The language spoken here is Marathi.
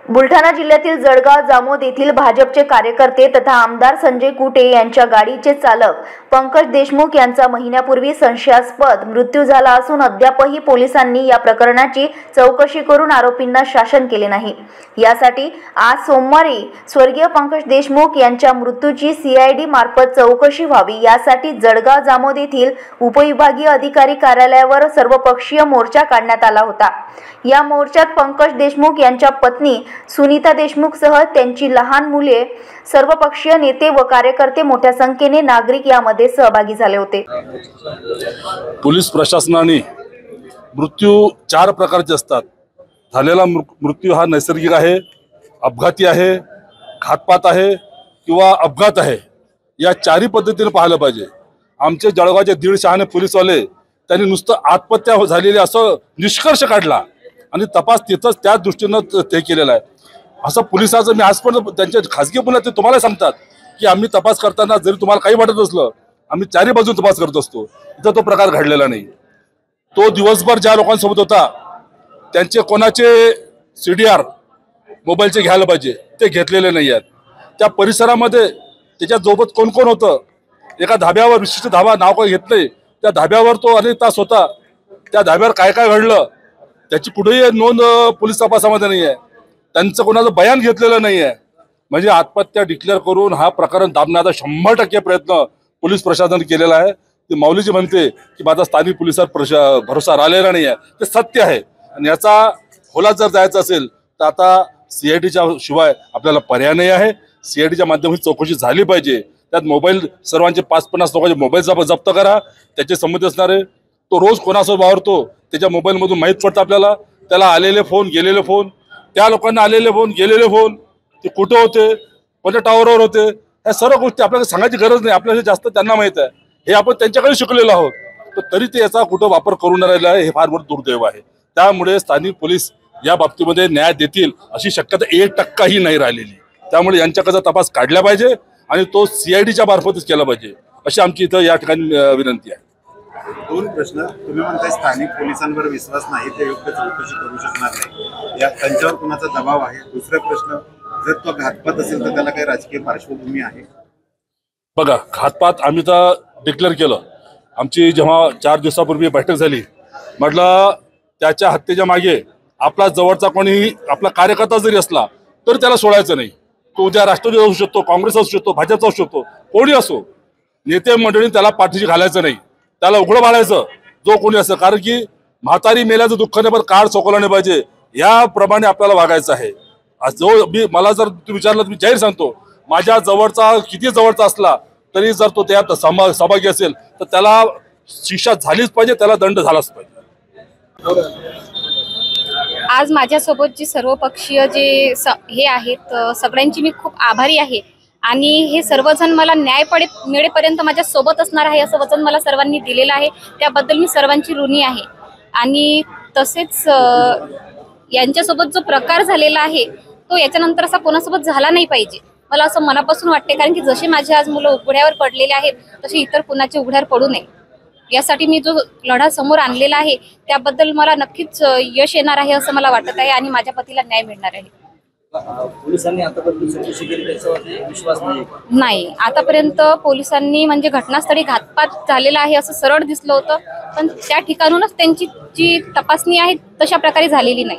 बुलढाणा जिल्ह्यातील जळगाव जामोद येथील भाजपचे कार्यकर्ते तथा आमदार संजय कुटे यांच्या गाडीचे चालक पंकज देशमुख यांचा महिन्यापूर्वी संशयास्पद मृत्यू झाला असून अद्यापही पोलिसांनी या प्रकरणाची चौकशी करून आरोपींना शासन केले नाही। यासाठी आज सोमवारी स्वर्गीय पंकज देशमुख यांच्या मृत्यूची सीआयडी मार्फत चौकशी व्हावी यासाठी जळगाव जामोद येथील उपविभागीय अधिकारी कार्यालयावर सर्वपक्षीय मोर्चा काढण्यात आला होता। या मोर्चात पंकज देशमुख यांच्या पत्नी सुनीता देशमुख सह त्यांची लहान मुले, सर्वपक्षीय नेते व कार्यकर्ते मोठ्या संख्येने नागरिक यामध्ये सहभागी झाले होते। पोलीस प्रशासनाने मृत्यू 4 प्रकारचे असतात। झालेला मृत्यू हा नैसर्गिक आहे, अपघाती आहे, घातपात आहे किंवा अपघात आहे। या 4ही पद्धतीने पाहायला पाहिजे। आमचे जळगावचे 150 शहाणे पोलीसवाले त्यांनी नुसतं आत्महत्या झालेली असं निष्कर्ष काढला आणि तपास तिथंच त्या दृष्टीनं ते केलेला आहे। असं पोलिसांचं मी आजपर्यंत त्यांच्या खासगी बोलण्यात ते तुम्हाला सांगतात की आम्ही तपास करताना जरी तुम्हाला काही वाटत असलं आम्ही 4ही बाजून तपास करत असतो। इथं तो प्रकार घडलेला नाही। तो दिवसभर ज्या लोकांसोबत होता त्यांचे कोणाचे CDR मोबाईलचे घ्यायला पाहिजे ते घेतलेले नाही आहेत। त्या परिसरामध्ये त्याच्या सोबत कोण कोण होतं, एका धाब्यावर विशिष्ट धाबा नाव काही घेतलंय, त्या धाब्यावर तो अनेक तास होता। त्या धाब्यावर काय काय घडलं त्याची कुठेही नोंद पोलीस तपासामध्ये नाही आहे। त्यांचं कोणाचं बयान घेतलेलं नाही आहे। म्हणजे आत्महत्या डिक्लेअर करून हा प्रकरण दाबण्याचा 100% प्रयत्न पोलीस प्रशासनाने केलेला आहे। ती माऊलीजी म्हणते की माझा स्थानिक पोलिसांवर भरोसा राहिलेला नाही आहे, ते सत्य आहे। आणि याचा खोलात जर जायचं असेल तर आता CIDच्या शिवाय आपल्याला पर्याय नाही आहे। CIDच्या माध्यमातून चौकशी झाली पाहिजे। त्यात मोबाईल सर्वांचे 5-50 लोकांचे मोबाईल जप्त करा, त्याचे संबंध असणारे तो रोज कोणासोबत वावरतो त्याच्या मोबाईलमधून माहीत पडतं आपल्याला। त्याला आलेले फोन, गेलेले फोन, त्या लोकांना आलेले फोन, गेलेले फोन, ते कुठे होते, कोणत्या टावरवर होते, ह्या सर्व गोष्टी आपल्याला सांगायची गरज नाही। आपल्याला जास्त त्यांना माहीत आहे, हे आपण त्यांच्याकडे शिकलेलो आहोत। तर तरी ते याचा कुठं वापर करून राहिला आहे, हे फार मोठं दुर्दैव आहे। त्यामुळे स्थानिक पोलीस या बाबतीमध्ये न्याय देतील अशी शक्यता 1% नाही राहिलेली। त्यामुळे यांच्याकडचा तपास काढला पाहिजे आणि तो CIDच्या मार्फतच केला पाहिजे अशी आमची इथं या ठिकाणी विनंती आहे। 2 प्रश्न। तुम्ही म्हणताय स्थानिक पोलिसांवर विश्वास नाही, ते योग्य चौकशी करू शकणार नाही, या त्यांच्यावर कुणाचा दबाव आहे? दुसरा प्रश्न, जर तो घातपात असेल तर त्याला काही राजकीय पार्श्वभूमी आहे? बघा, घातपात आम्ही तर डिक्लेअर केलं। आमची जेव्हा 4 दिवसापूर्वी बैठक झाली, म्हटलं त्याच्या हत्येच्या मागे आपला जवळचा कोणीही आपला कार्यकर्ता जरी असला तरी त्याला सोडायचं नाही। तो उद्या राष्ट्रवादी असू शकतो, काँग्रेस असू शकतो, भाजप असू शकतो, कोणी असो, नेते मंडळी त्याला पाठीशी घालायचं नाही, त्याला उघडं पाडायचं जो कोणी असं। कारण की म्हातारी मेल्याचं दुःख नाही, पण काळ चोकवलं नाही पाहिजे, याप्रमाणे आपल्याला वागायचं आहे। जो मला जर तू विचारलं तर मी जाहीर सांगतो, माझ्या जवळचा किती जवळचा असला तरी जर तो त्यात सहभागी असेल तर त्याला शिक्षा झालीच पाहिजे, त्याला दंड झालाच पाहिजे। आज माझ्यासोबत जी सर्वपक्षीय जे हे आहेत सगळ्यांची मी खूप आभारी आहे आणि हे सर्वजण मला न्याय मिळेपर्यंत माझ्या सोबत असणार आहे असं वचन मला सर्वांनी दिलेलं आहे। त्याबद्दल मी सर्वांची ऋणी आहे। आणि तसेच यांच्यासोबत जो प्रकार झालेला आहे तो याच्यानंतर असा कोणासोबत झाला नाही पाहिजे, मला असं मनापासून वाटते। कारण की जसे माझे आज मुलं उघड्यावर पडलेले आहेत तसे इतर कुणाचे उघड्यावर पडू नये यासाठी मी जो लढा समोर आणलेला आहे त्याबद्दल मला नक्कीच यश येणार आहे असं मला वाटत आहे आणि माझ्या पतीला न्याय मिळणार आहे। पोलिसांनी आतापर्यंत चौकशी केली त्याच्यावरती विश्वास नाही, आतापर्यंत पोलिसांनी म्हणजे घटनास्थळी घातपात झालेला आहे असं सरळ दिसलं होतं, पण त्या ठिकाणूनच त्यांची जी तपासणी आहे तशा प्रकारे झालेली नाही।